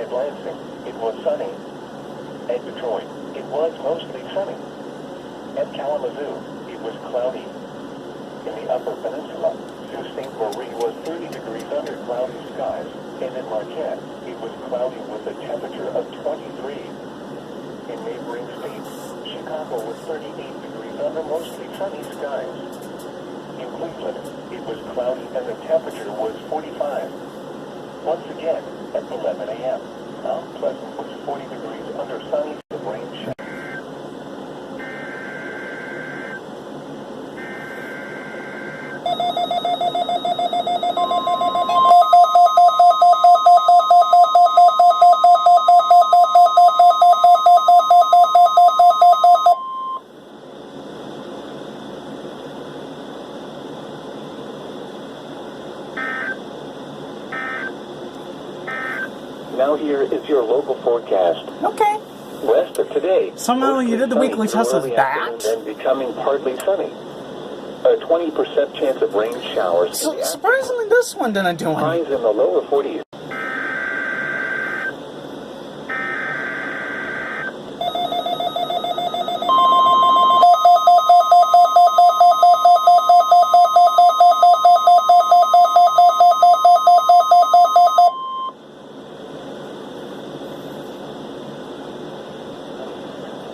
At Lansing, it was sunny. At Detroit, it was mostly sunny. At Kalamazoo, it was cloudy. In the Upper Peninsula, Sault Ste. Marie was 30 degrees under cloudy skies, and in Marquette, it was cloudy with a temperature of 23. In neighboring states, Chicago was 38 degrees under mostly sunny skies. In Cleveland, it was cloudy and the temperature was 45. Once again, at 11 a.m., Mount Pleasant was 40 degrees under sunny and rain showers. Now here is your local forecast. Okay. West of today. Somehow you did the weekly test of that? And becoming partly sunny. A 20% chance of rain showers. So, surprisingly, this one didn't do highs anything. in the lower 40s.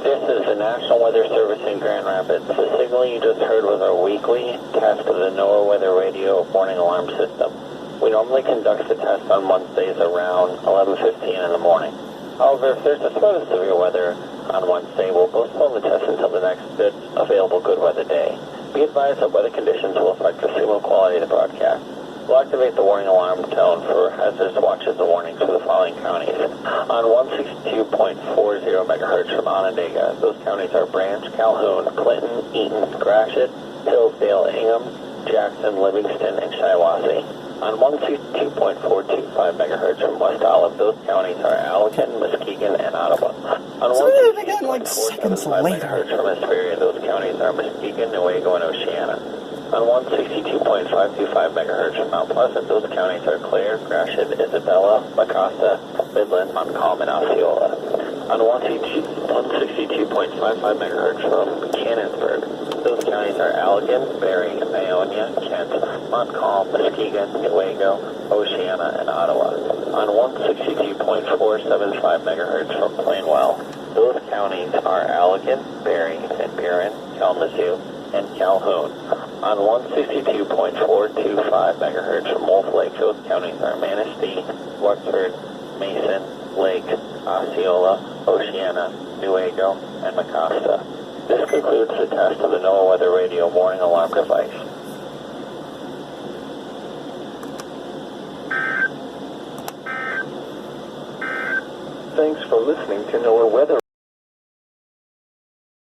This is the National Weather Service in Grand Rapids. The signal you just heard was our weekly test of the NOAA Weather Radio warning alarm system. We normally conduct the test on Wednesdays around 11:15 in the morning. However, if there's a threat of severe weather on Wednesday, we'll postpone the test until the next available good weather day. Be advised that weather conditions will affect the signal quality of the broadcast. We'll activate the warning alarm tone for hazardous watches and warnings for the following counties. On 162.40 megahertz from Onondaga, those counties are Branch, Calhoun, Clinton, Eaton, Gratiot, Hillsdale, Ingham, Jackson, Livingston, and Shiawassee. On 162.425 megahertz from West Olive, those counties are Allegan, Muskegon, and Ottawa. On So they did it again like seconds 162.475 later. megahertz from Hesperia, those counties are Muskegon, Newaygo, and Oceana. On 162.525 megahertz from Mount Pleasant, those counties are Clare, Gratiot, Isabella, Mecosta, Midland, Montcalm, and Osceola. On 162.55 megahertz from Cannonsburg, those counties are Allegan, Barrie, Ionia, Kent, Montcalm, Muskegon, Newaygo, Oceana, and Ottawa. On 162.475 megahertz from Plainwell, those counties are Allegan, Barrie, Van Buren, Kalamazoo, and Calhoun. On 162.425 megahertz from Wolf Lake, those counties are Manistee, Wexford, Mason, Lake, Osceola, Oceana, Newaygo, and Mecosta. This concludes the test of the NOAA Weather Radio warning alarm device. Thanks for listening to NOAA Weather